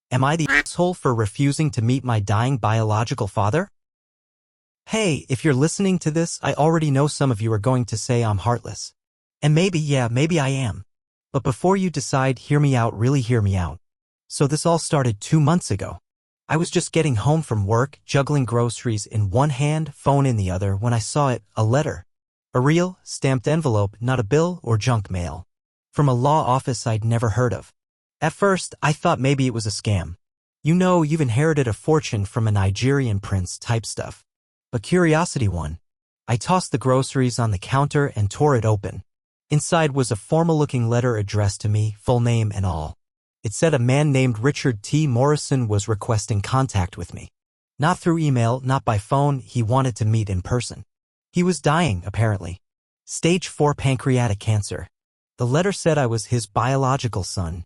Am I the asshole for refusing to meet my dying biological father? Hey, if you're listening to this, I already know some of you are going to say I'm heartless. And maybe, yeah, maybe I am. But before you decide, hear me out, really hear me out. So this all started 2 months ago. I was just getting home from work, juggling groceries in one hand, phone in the other, when I saw it, a letter. A real, stamped envelope, not a bill or junk mail. From a law office I'd never heard of. At first, I thought maybe it was a scam. You know, you've inherited a fortune from a Nigerian prince type stuff. But curiosity won. I tossed the groceries on the counter and tore it open. Inside was a formal-looking letter addressed to me, full name and all. It said a man named Richard T. Morrison was requesting contact with me. Not through email, not by phone, he wanted to meet in person. He was dying, apparently. Stage 4 pancreatic cancer. The letter said I was his biological son.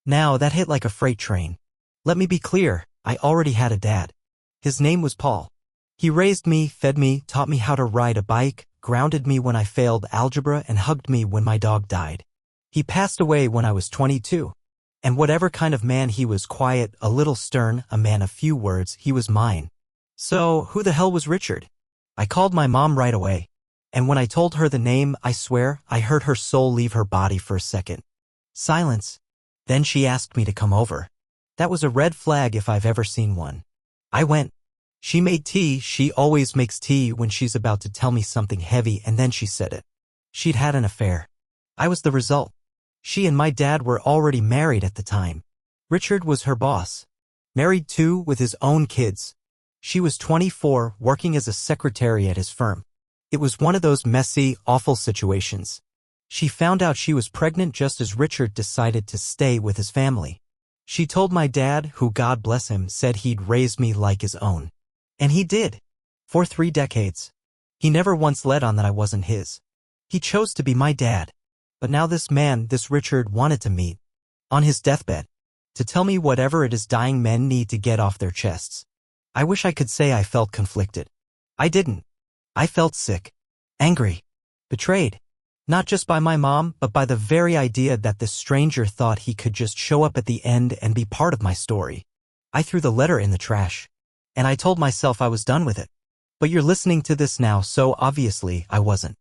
Now, that hit like a freight train. Let me be clear, I already had a dad. His name was Paul. He raised me, fed me, taught me how to ride a bike, grounded me when I failed algebra, and hugged me when my dog died. He passed away when I was 22. And whatever kind of man he was, quiet, a little stern, a man of few words, he was mine. So, who the hell was Richard? I called my mom right away. And when I told her the name, I swear, I heard her soul leave her body for a second. Silence. Then she asked me to come over. That was a red flag if I've ever seen one. I went. She made tea. She always makes tea when she's about to tell me something heavy, and then she said it. She'd had an affair. I was the result. She and my dad were already married at the time. Richard was her boss. Married too, with his own kids. She was 24, working as a secretary at his firm. It was one of those messy, awful situations. She found out she was pregnant just as Richard decided to stay with his family. She told my dad, who, God bless him, said he'd raise me like his own. And he did. For 3 decades. He never once let on that I wasn't his. He chose to be my dad. But now this man, this Richard, wanted to meet. On his deathbed. To tell me whatever it is dying men need to get off their chests. I wish I could say I felt conflicted. I didn't. I felt sick. Angry. Betrayed. Not just by my mom, but by the very idea that this stranger thought he could just show up at the end and be part of my story. I threw the letter in the trash. And I told myself I was done with it. But you're listening to this now, so obviously I wasn't.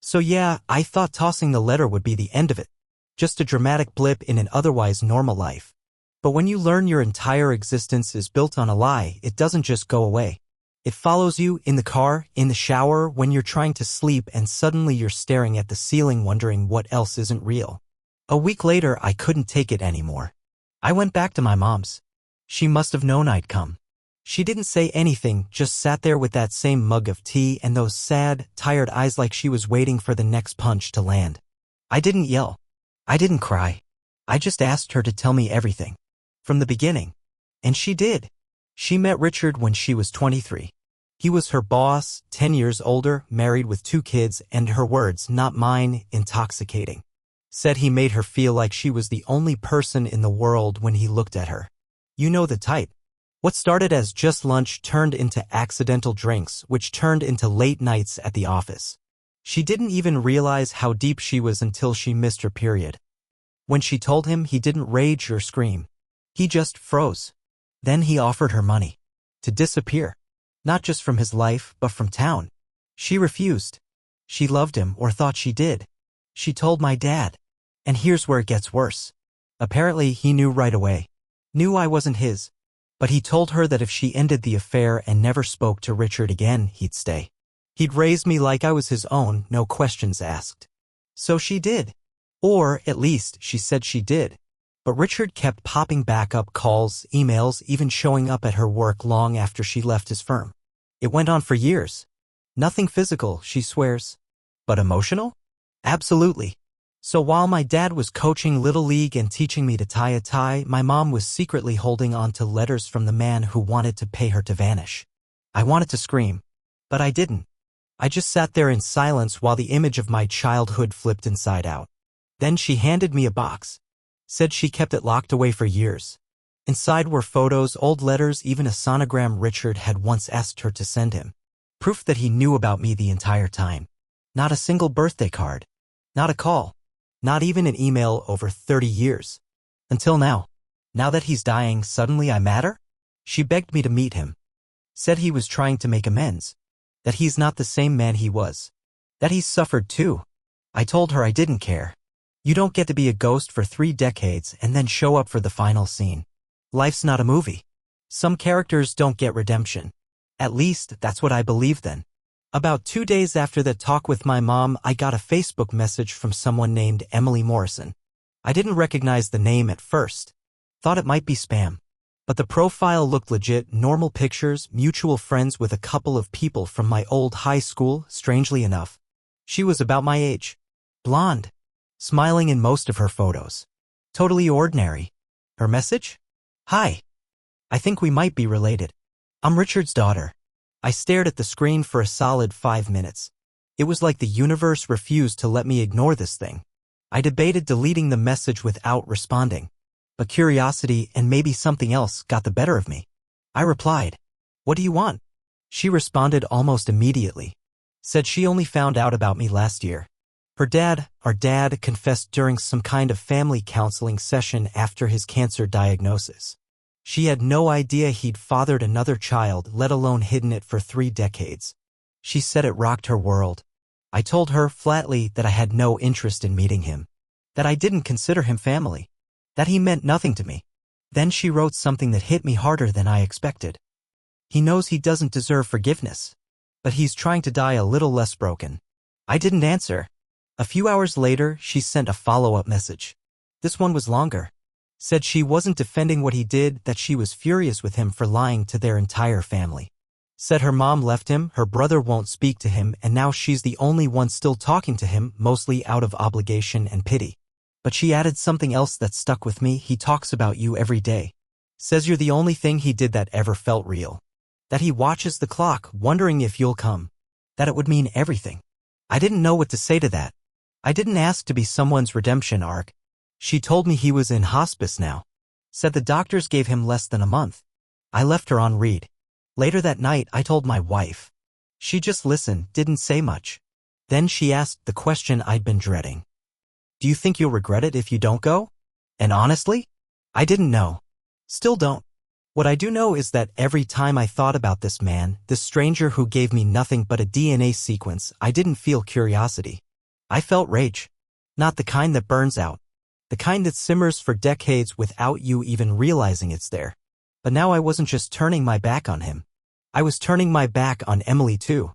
So yeah, I thought tossing the letter would be the end of it. Just a dramatic blip in an otherwise normal life. But when you learn your entire existence is built on a lie, it doesn't just go away. It follows you in the car, in the shower, when you're trying to sleep, and suddenly you're staring at the ceiling wondering what else isn't real. A week later, I couldn't take it anymore. I went back to my mom's. She must have known I'd come. She didn't say anything, just sat there with that same mug of tea and those sad, tired eyes like she was waiting for the next punch to land. I didn't yell. I didn't cry. I just asked her to tell me everything. From the beginning. And she did. She met Richard when she was 23. He was her boss, 10 years older, married with 2 kids, and her words, not mine, intoxicating. Said he made her feel like she was the only person in the world when he looked at her. You know the type. What started as just lunch turned into accidental drinks, which turned into late nights at the office. She didn't even realize how deep she was until she missed her period. When she told him, he didn't rage or scream. He just froze. Then he offered her money. To disappear. Not just from his life, but from town. She refused. She loved him, or thought she did. She told my dad. And here's where it gets worse. Apparently, he knew right away. Knew I wasn't his. But he told her that if she ended the affair and never spoke to Richard again, he'd stay. He'd raise me like I was his own, no questions asked. So she did. Or, at least, she said she did. But Richard kept popping back up calls, emails, even showing up at her work long after she left his firm. It went on for years. Nothing physical, she swears. But emotional? Absolutely. So while my dad was coaching Little League and teaching me to tie a tie, my mom was secretly holding on to letters from the man who wanted to pay her to vanish. I wanted to scream. But I didn't. I just sat there in silence while the image of my childhood flipped inside out. Then she handed me a box. Said she kept it locked away for years. Inside were photos, old letters, even a sonogram Richard had once asked her to send him. Proof that he knew about me the entire time. Not a single birthday card. Not a call. Not even an email over 30 years. Until now. Now that he's dying, suddenly I matter? She begged me to meet him. Said he was trying to make amends. That he's not the same man he was. That he's suffered too. I told her I didn't care. You don't get to be a ghost for 3 decades and then show up for the final scene. Life's not a movie. Some characters don't get redemption. At least, that's what I believe then. About 2 days after that talk with my mom, I got a Facebook message from someone named Emily Morrison. I didn't recognize the name at first. Thought it might be spam. But the profile looked legit, normal pictures, mutual friends with a couple of people from my old high school, strangely enough. She was about my age. Blonde. Smiling in most of her photos. Totally ordinary. Her message? Hi. I think we might be related. I'm Richard's daughter. I stared at the screen for a solid 5 minutes. It was like the universe refused to let me ignore this thing. I debated deleting the message without responding. But curiosity and maybe something else got the better of me. I replied, "What do you want?" She responded almost immediately. Said she only found out about me last year. Our dad, confessed during some kind of family counseling session after his cancer diagnosis. She had no idea he'd fathered another child, let alone hidden it for 3 decades. She said it rocked her world. I told her flatly that I had no interest in meeting him. That I didn't consider him family. That he meant nothing to me. Then she wrote something that hit me harder than I expected. He knows he doesn't deserve forgiveness. But he's trying to die a little less broken. I didn't answer. A few hours later, she sent a follow-up message. This one was longer. Said she wasn't defending what he did, that she was furious with him for lying to their entire family. Said her mom left him, her brother won't speak to him, and now she's the only one still talking to him, mostly out of obligation and pity. But she added something else that stuck with me. He talks about you every day. Says you're the only thing he did that ever felt real. That he watches the clock, wondering if you'll come. That it would mean everything. I didn't know what to say to that. I didn't ask to be someone's redemption arc. She told me he was in hospice now. Said the doctors gave him less than a month. I left her on read. Later that night, I told my wife. She just listened, didn't say much. Then she asked the question I'd been dreading. Do you think you'll regret it if you don't go? And honestly, I didn't know. Still don't. What I do know is that every time I thought about this man, this stranger who gave me nothing but a DNA sequence, I didn't feel curiosity. I felt rage. Not the kind that burns out. The kind that simmers for decades without you even realizing it's there. But now I wasn't just turning my back on him. I was turning my back on Emily too.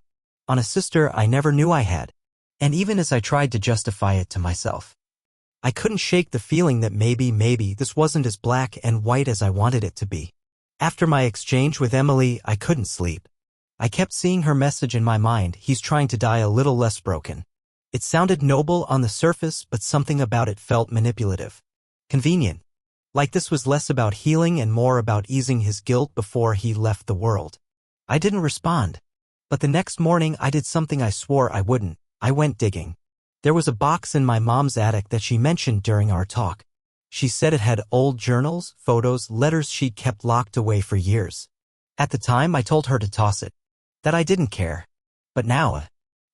On a sister I never knew I had. And even as I tried to justify it to myself, I couldn't shake the feeling that maybe this wasn't as black and white as I wanted it to be. After my exchange with Emily, I couldn't sleep. I kept seeing her message in my mind. He's trying to die a little less broken. It sounded noble on the surface, but something about it felt manipulative. Convenient. Like this was less about healing and more about easing his guilt before he left the world. I didn't respond. But the next morning I did something I swore I wouldn't. I went digging. There was a box in my mom's attic that she mentioned during our talk. She said it had old journals, photos, letters she'd kept locked away for years. At the time, I told her to toss it. That I didn't care. But now,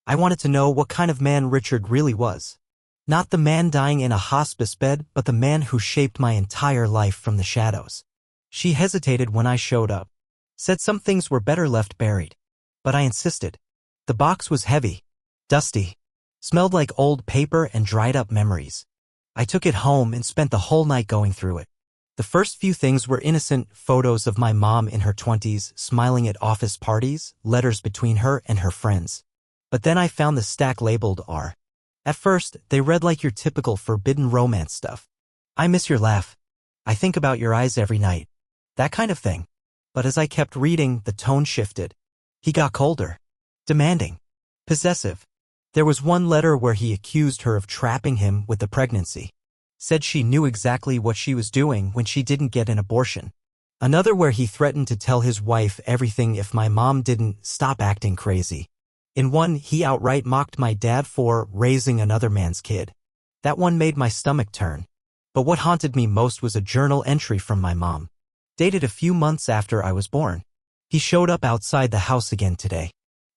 I wanted to know what kind of man Richard really was. Not the man dying in a hospice bed, but the man who shaped my entire life from the shadows. She hesitated when I showed up. Said some things were better left buried. But I insisted. The box was heavy. Dusty. Smelled like old paper and dried up memories. I took it home and spent the whole night going through it. The first few things were innocent photos of my mom in her 20s, smiling at office parties, letters between her and her friends. But then I found the stack labeled R. At first, they read like your typical forbidden romance stuff. I miss your laugh. I think about your eyes every night. That kind of thing. But as I kept reading, the tone shifted. He got colder. Demanding. Possessive. There was one letter where he accused her of trapping him with the pregnancy. Said she knew exactly what she was doing when she didn't get an abortion. Another where he threatened to tell his wife everything if my mom didn't stop acting crazy. In one, he outright mocked my dad for raising another man's kid. That one made my stomach turn. But what haunted me most was a journal entry from my mom. Dated a few months after I was born. He showed up outside the house again today.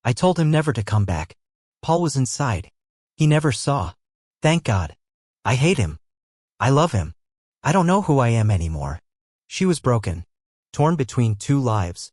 I told him never to come back. Paul was inside. He never saw. Thank God. I hate him. I love him. I don't know who I am anymore. She was broken, torn between two lives.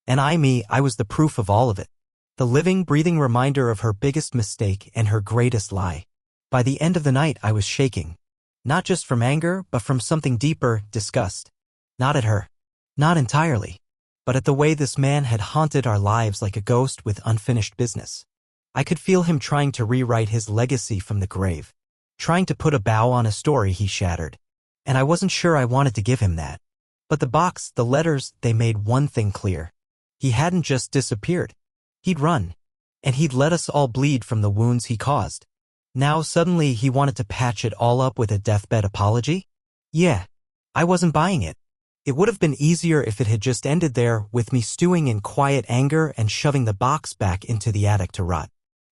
And I was the proof of all of it. The living, breathing reminder of her biggest mistake and her greatest lie. By the end of the night, I was shaking. Not just from anger, but from something deeper, disgust. Not at her. Not entirely. But at the way this man had haunted our lives like a ghost with unfinished business. I could feel him trying to rewrite his legacy from the grave. Trying to put a bow on a story he shattered. And I wasn't sure I wanted to give him that. But the box, the letters, they made one thing clear. He hadn't just disappeared. He'd run. And he'd let us all bleed from the wounds he caused. Now suddenly he wanted to patch it all up with a deathbed apology? Yeah. I wasn't buying it. It would have been easier if it had just ended there, with me stewing in quiet anger and shoving the box back into the attic to rot.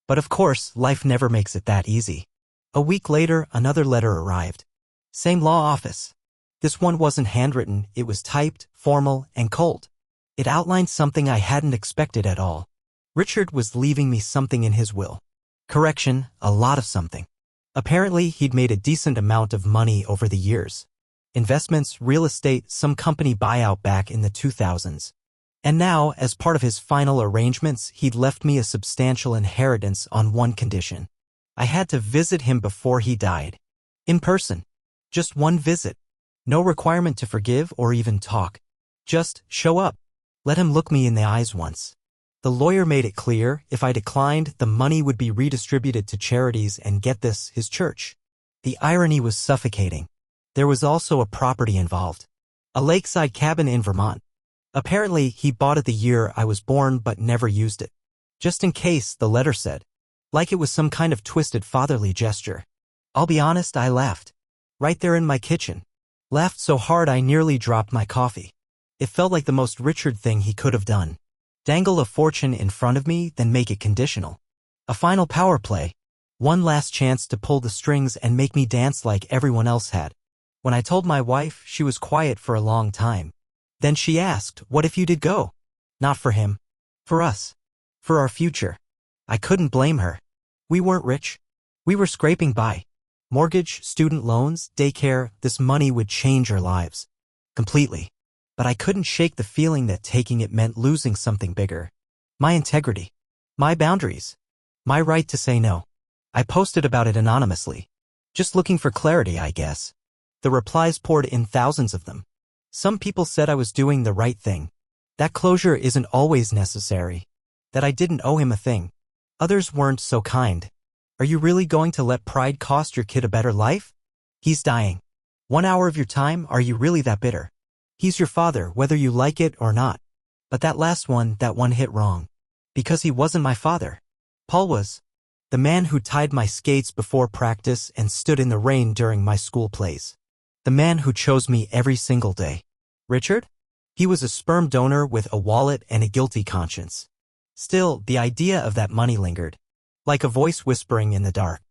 But of course, life never makes it that easy. A week later, another letter arrived. Same law office. This one wasn't handwritten, it was typed, formal, and cold. It outlined something I hadn't expected at all. Richard was leaving me something in his will. Correction, a lot of something. Apparently, he'd made a decent amount of money over the years. Investments, real estate, some company buyout back in the 2000s. And now, as part of his final arrangements, he'd left me a substantial inheritance on one condition. I had to visit him before he died. In person. Just one visit. No requirement to forgive or even talk. Just show up. Let him look me in the eyes once. The lawyer made it clear, if I declined, the money would be redistributed to charities and, get this, his church. The irony was suffocating. There was also a property involved. A lakeside cabin in Vermont. Apparently, he bought it the year I was born but never used it. Just in case, the letter said. Like it was some kind of twisted fatherly gesture. I'll be honest, I laughed. Right there in my kitchen. Laughed so hard I nearly dropped my coffee. It felt like the most Richard thing he could have done. Dangle a fortune in front of me, then make it conditional. A final power play. One last chance to pull the strings and make me dance like everyone else had. When I told my wife, she was quiet for a long time. Then she asked, what if you did go? Not for him. For us. For our future. I couldn't blame her. We weren't rich. We were scraping by. Mortgage, student loans, daycare, this money would change our lives. Completely. But I couldn't shake the feeling that taking it meant losing something bigger. My integrity. My boundaries. My right to say no. I posted about it anonymously. Just looking for clarity, I guess. The replies poured in, thousands of them. Some people said I was doing the right thing. That closure isn't always necessary. That I didn't owe him a thing. Others weren't so kind. Are you really going to let pride cost your kid a better life? He's dying. 1 hour of your time, are you really that bitter? He's your father, whether you like it or not. But that last one, that one hit wrong. Because he wasn't my father. Paul was. The man who tied my skates before practice and stood in the rain during my school plays. The man who chose me every single day. Richard? He was a sperm donor with a wallet and a guilty conscience. Still, the idea of that money lingered. Like a voice whispering in the dark.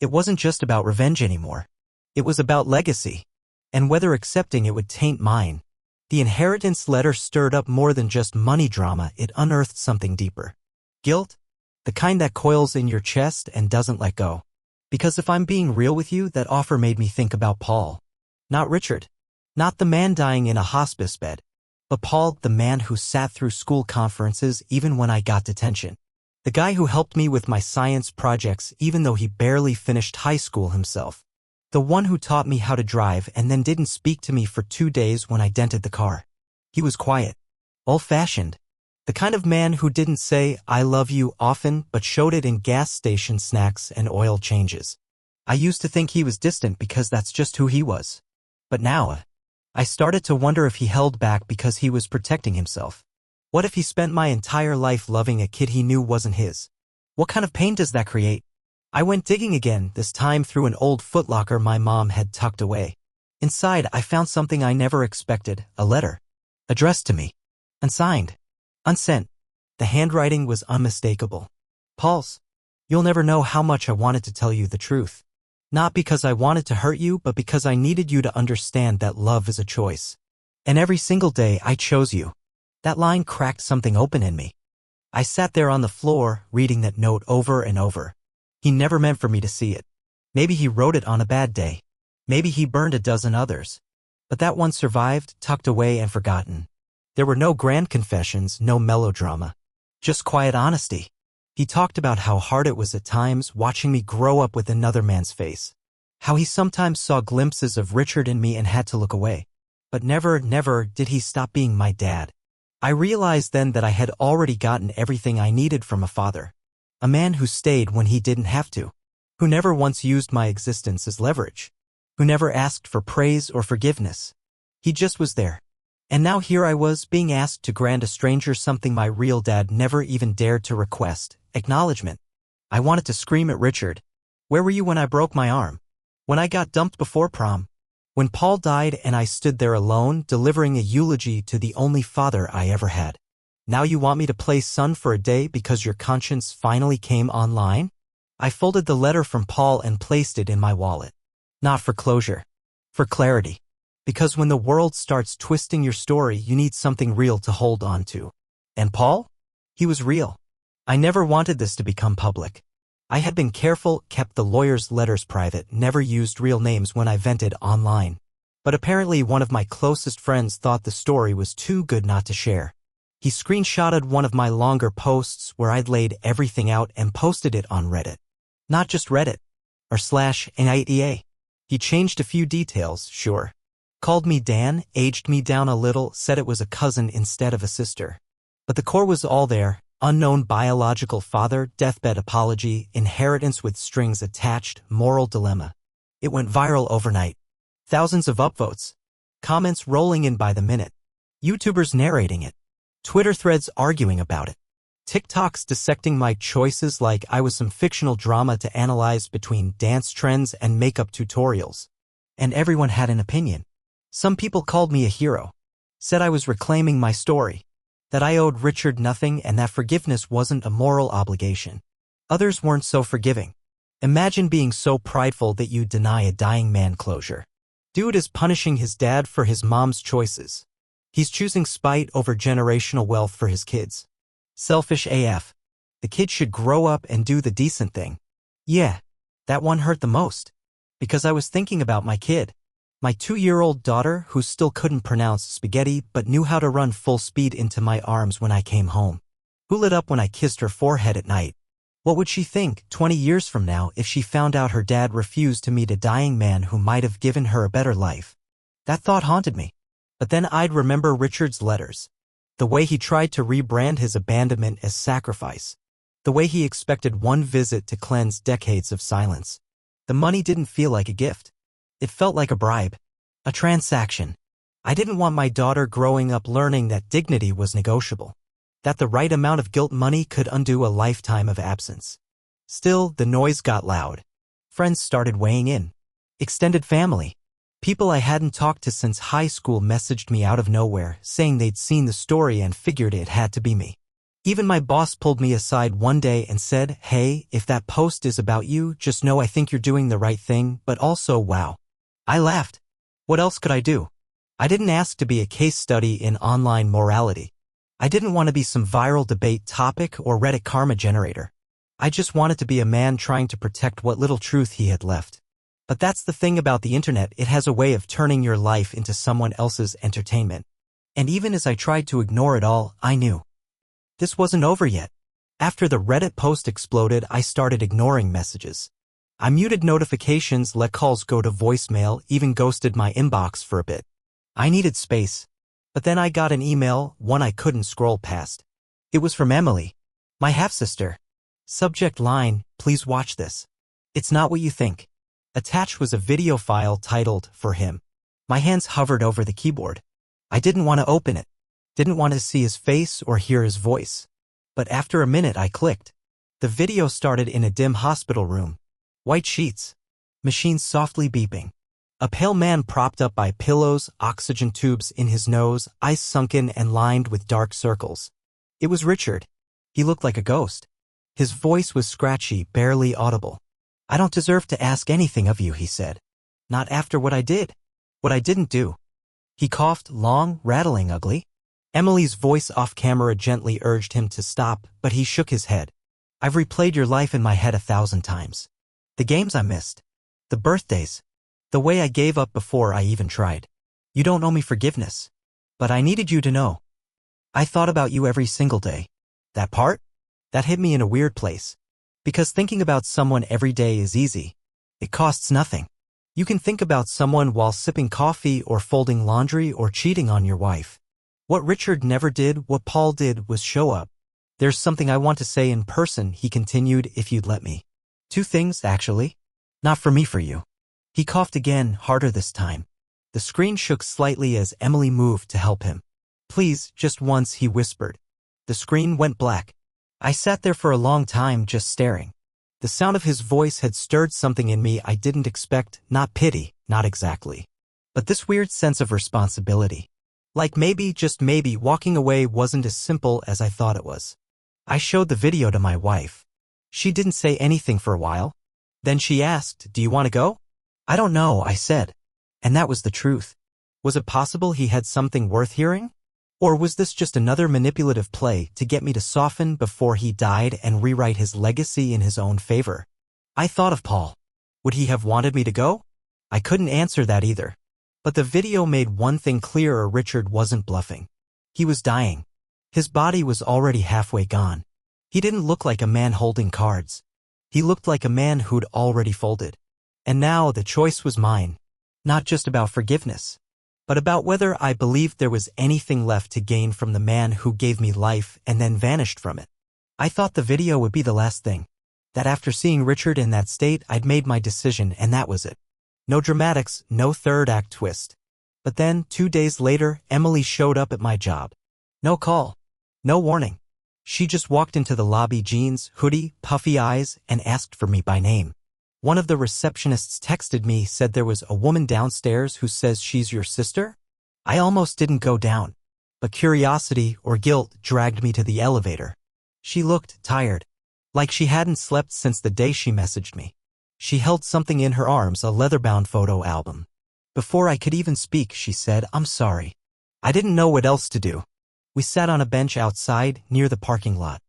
It wasn't just about revenge anymore. It was about legacy. And whether accepting it would taint mine. The inheritance letter stirred up more than just money drama, it unearthed something deeper. Guilt? The kind that coils in your chest and doesn't let go. Because if I'm being real with you, that offer made me think about Paul. Not Richard. Not the man dying in a hospice bed. But Paul, the man who sat through school conferences even when I got detention. The guy who helped me with my science projects even though he barely finished high school himself. The one who taught me how to drive and then didn't speak to me for 2 days when I dented the car. He was quiet. Old-fashioned. The kind of man who didn't say, I love you often, but showed it in gas station snacks and oil changes. I used to think he was distant because that's just who he was. But now, I started to wonder if he held back because he was protecting himself. What if he spent my entire life loving a kid he knew wasn't his? What kind of pain does that create? I went digging again, this time through an old footlocker my mom had tucked away. Inside, I found something I never expected, a letter. Addressed to me. Unsigned. Unsent. The handwriting was unmistakable. Paul's. You'll never know how much I wanted to tell you the truth. Not because I wanted to hurt you, but because I needed you to understand that love is a choice. And every single day I chose you. That line cracked something open in me. I sat there on the floor, reading that note over and over. He never meant for me to see it. Maybe he wrote it on a bad day. Maybe he burned a dozen others. But that one survived, tucked away and forgotten. There were no grand confessions, no melodrama. Just quiet honesty. He talked about how hard it was at times watching me grow up with another man's face. How he sometimes saw glimpses of Richard in me and had to look away. But never did he stop being my dad. I realized then that I had already gotten everything I needed from a father. A man who stayed when he didn't have to. Who never once used my existence as leverage. Who never asked for praise or forgiveness. He just was there. And now here I was, being asked to grant a stranger something my real dad never even dared to request, acknowledgement. I wanted to scream at Richard. Where were you when I broke my arm? When I got dumped before prom? When Paul died and I stood there alone, delivering a eulogy to the only father I ever had? Now you want me to play son for a day because your conscience finally came online? I folded the letter from Paul and placed it in my wallet. Not for closure. For clarity. Because when the world starts twisting your story, you need something real to hold on to. And Paul? He was real. I never wanted this to become public. I had been careful, kept the lawyer's letters private, never used real names when I vented online. But apparently one of my closest friends thought the story was too good not to share. He screenshotted one of my longer posts where I'd laid everything out and posted it on Reddit. Not just Reddit. Or /AITA. He changed a few details, sure. Called me Dan, aged me down a little, said it was a cousin instead of a sister. But the core was all there: unknown biological father, deathbed apology, inheritance with strings attached, moral dilemma. It went viral overnight. Thousands of upvotes. Comments rolling in by the minute. YouTubers narrating it. Twitter threads arguing about it. TikToks dissecting my choices like I was some fictional drama to analyze between dance trends and makeup tutorials. And everyone had an opinion. Some people called me a hero. Said I was reclaiming my story. That I owed Richard nothing and that forgiveness wasn't a moral obligation. Others weren't so forgiving. Imagine being so prideful that you deny a dying man closure. Dude is punishing his dad for his mom's choices. He's choosing spite over generational wealth for his kids. Selfish AF. The kid should grow up and do the decent thing. Yeah, that one hurt the most. Because I was thinking about my kid. My 2-year-old daughter who still couldn't pronounce spaghetti but knew how to run full speed into my arms when I came home. Who lit up when I kissed her forehead at night? What would she think 20 years from now if she found out her dad refused to meet a dying man who might have given her a better life? That thought haunted me. But then I'd remember Richard's letters. The way he tried to rebrand his abandonment as sacrifice. The way he expected one visit to cleanse decades of silence. The money didn't feel like a gift. It felt like a bribe. A transaction. I didn't want my daughter growing up learning that dignity was negotiable. That the right amount of guilt money could undo a lifetime of absence. Still, the noise got loud. Friends started weighing in. Extended family. People I hadn't talked to since high school messaged me out of nowhere, saying they'd seen the story and figured it had to be me. Even my boss pulled me aside one day and said, "Hey, if that post is about you, just know I think you're doing the right thing, but also wow." I laughed. What else could I do? I didn't ask to be a case study in online morality. I didn't want to be some viral debate topic or Reddit karma generator. I just wanted to be a man trying to protect what little truth he had left. But that's the thing about the internet, it has a way of turning your life into someone else's entertainment. And even as I tried to ignore it all, I knew. This wasn't over yet. After the Reddit post exploded, I started ignoring messages. I muted notifications, let calls go to voicemail, even ghosted my inbox for a bit. I needed space. But then I got an email, one I couldn't scroll past. It was from Emily, my half-sister. Subject line, "Please watch this. It's not what you think." Attached was a video file titled, "For Him." My hands hovered over the keyboard. I didn't want to open it. Didn't want to see his face or hear his voice. But after a minute I clicked. The video started in a dim hospital room. White sheets. Machines softly beeping. A pale man propped up by pillows, oxygen tubes in his nose, eyes sunken and lined with dark circles. It was Richard. He looked like a ghost. His voice was scratchy, barely audible. "I don't deserve to ask anything of you," he said. "Not after what I did. What I didn't do." He coughed, long, rattling, ugly. Emily's voice off camera gently urged him to stop, but he shook his head. "I've replayed your life in my head 1,000 times. The games I missed. The birthdays. The way I gave up before I even tried. You don't owe me forgiveness. But I needed you to know. I thought about you every single day. That part? That hit me in a weird place. Because thinking about someone every day is easy. It costs nothing. You can think about someone while sipping coffee or folding laundry or cheating on your wife. What Richard never did, what Paul did, was show up. There's something I want to say in person, he continued, if you'd let me. 2 things, actually. Not for me, for you. He coughed again, harder this time. The screen shook slightly as Emily moved to help him. Please, just once, he whispered. The screen went black. I sat there for a long time just staring. The sound of his voice had stirred something in me I didn't expect, not pity, not exactly. But this weird sense of responsibility. Like maybe, just maybe, walking away wasn't as simple as I thought it was. I showed the video to my wife. She didn't say anything for a while. Then she asked, do you want to go? I don't know, I said. And that was the truth. Was it possible he had something worth hearing? Or was this just another manipulative play to get me to soften before he died and rewrite his legacy in his own favor? I thought of Paul. Would he have wanted me to go? I couldn't answer that either. But the video made one thing clearer: Richard wasn't bluffing. He was dying. His body was already halfway gone. He didn't look like a man holding cards. He looked like a man who'd already folded. And now the choice was mine. Not just about forgiveness, but about whether I believed there was anything left to gain from the man who gave me life and then vanished from it. I thought the video would be the last thing. That after seeing Richard in that state, I'd made my decision and that was it. No dramatics, no third act twist. But then, 2 days later, Emily showed up at my job. No call. No warning. She just walked into the lobby, jeans, hoodie, puffy eyes, and asked for me by name. One of the receptionists texted me, said there was a woman downstairs who says she's your sister. I almost didn't go down. But curiosity or guilt dragged me to the elevator. She looked tired. Like she hadn't slept since the day she messaged me. She held something in her arms, a leather-bound photo album. Before I could even speak, she said, I'm sorry. I didn't know what else to do. We sat on a bench outside, near the parking lot.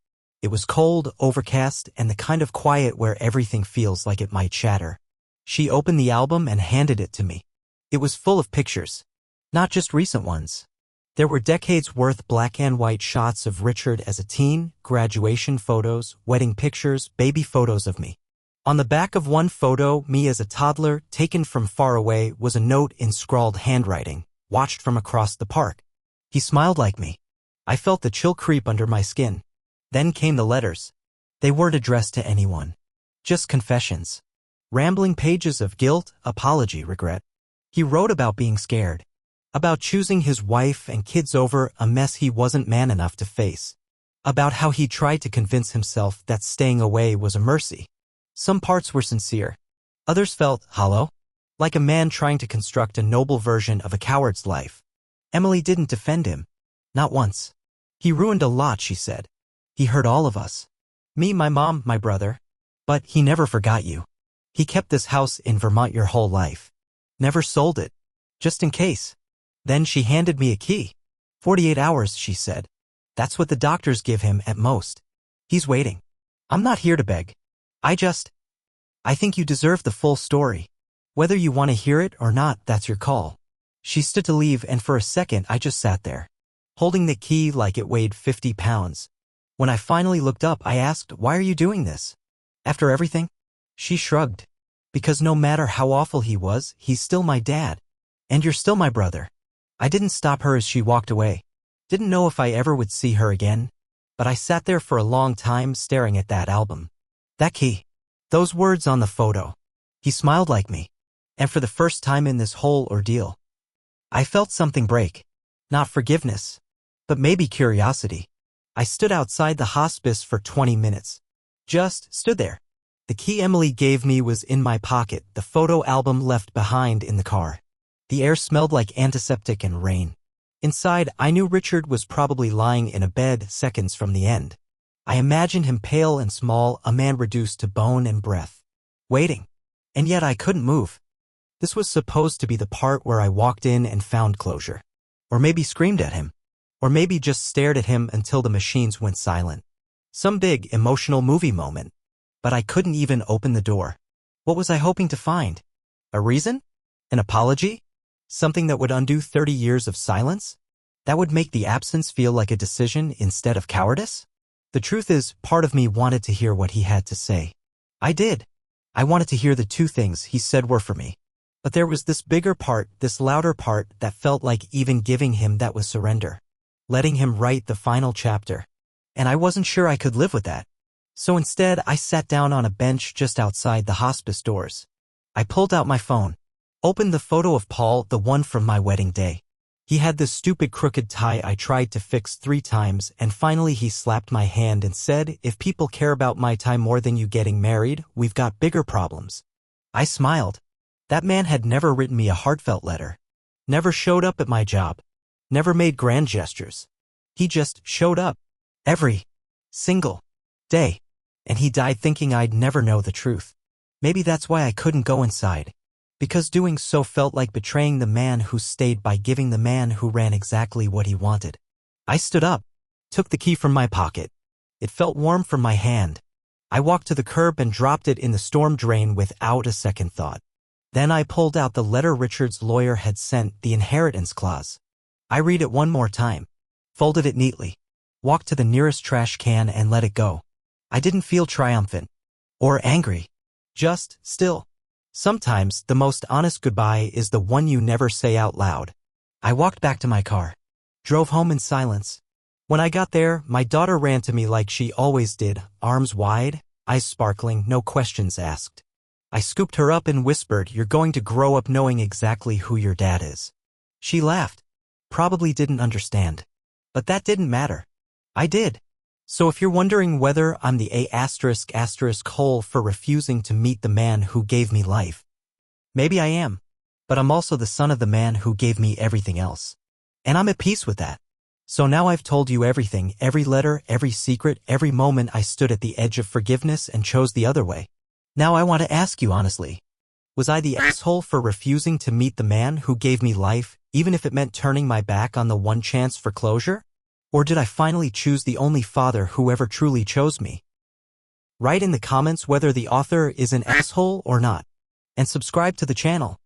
It was cold, overcast, and the kind of quiet where everything feels like it might shatter. She opened the album and handed it to me. It was full of pictures. Not just recent ones. There were decades worth black and white shots of Richard as a teen, graduation photos, wedding pictures, baby photos of me. On the back of one photo, me as a toddler, taken from far away, was a note in scrawled handwriting, watched from across the park. He smiled like me. I felt the chill creep under my skin. Then came the letters. They weren't addressed to anyone. Just confessions. Rambling pages of guilt, apology, regret. He wrote about being scared. About choosing his wife and kids over a mess he wasn't man enough to face. About how he tried to convince himself that staying away was a mercy. Some parts were sincere. Others felt hollow. Like a man trying to construct a noble version of a coward's life. Emily didn't defend him. Not once. He ruined a lot, she said. He hurt all of us. Me, my mom, my brother. But he never forgot you. He kept this house in Vermont your whole life. Never sold it. Just in case. Then she handed me a key. 48 hours, she said. That's what the doctors give him at most. He's waiting. I'm not here to beg. I think you deserve the full story. Whether you want to hear it or not, that's your call. She stood to leave, and for a second I just sat there, holding the key like it weighed 50 pounds. When I finally looked up, I asked, why are you doing this? After everything? She shrugged. Because no matter how awful he was, he's still my dad. And you're still my brother. I didn't stop her as she walked away. Didn't know if I ever would see her again. But I sat there for a long time staring at that album. That key. Those words on the photo. He smiled like me. And for the first time in this whole ordeal, I felt something break. Not forgiveness, but maybe curiosity. I stood outside the hospice for 20 minutes. Just stood there. The key Emily gave me was in my pocket, the photo album left behind in the car. The air smelled like antiseptic and rain. Inside, I knew Richard was probably lying in a bed seconds from the end. I imagined him pale and small, a man reduced to bone and breath. Waiting. And yet I couldn't move. This was supposed to be the part where I walked in and found closure. Or maybe screamed at him. Or maybe just stared at him until the machines went silent. Some big, emotional movie moment. But I couldn't even open the door. What was I hoping to find? A reason? An apology? Something that would undo 30 years of silence? That would make the absence feel like a decision instead of cowardice? The truth is, part of me wanted to hear what he had to say. I did. I wanted to hear the two things he said were for me. But there was this bigger part, this louder part, that felt like even giving him that was surrender. Letting him write the final chapter. And I wasn't sure I could live with that. So instead, I sat down on a bench just outside the hospice doors. I pulled out my phone. Opened the photo of Paul, the one from my wedding day. He had this stupid crooked tie I tried to fix 3 times, and finally he slapped my hand and said, "If people care about my tie more than you getting married, we've got bigger problems." I smiled. That man had never written me a heartfelt letter. Never showed up at my job. Never made grand gestures. He just showed up. Every single day. And he died thinking I'd never know the truth. Maybe that's why I couldn't go inside. Because doing so felt like betraying the man who stayed by giving the man who ran exactly what he wanted. I stood up, took the key from my pocket. It felt warm from my hand. I walked to the curb and dropped it in the storm drain without a second thought. Then I pulled out the letter Richard's lawyer had sent, the inheritance clause. I read it one more time, folded it neatly, walked to the nearest trash can and let it go. I didn't feel triumphant or angry, just still. Sometimes the most honest goodbye is the one you never say out loud. I walked back to my car, drove home in silence. When I got there, my daughter ran to me like she always did, arms wide, eyes sparkling, no questions asked. I scooped her up and whispered, "You're going to grow up knowing exactly who your dad is." She laughed. Probably didn't understand. But that didn't matter. I did. So if you're wondering whether I'm the A*** hole for refusing to meet the man who gave me life, maybe I am. But I'm also the son of the man who gave me everything else. And I'm at peace with that. So now I've told you everything, every letter, every secret, every moment I stood at the edge of forgiveness and chose the other way. Now I want to ask you honestly, was I the asshole for refusing to meet the man who gave me life, even if it meant turning my back on the one chance for closure? Or did I finally choose the only father who ever truly chose me? Write in the comments whether the author is an asshole or not. And subscribe to the channel.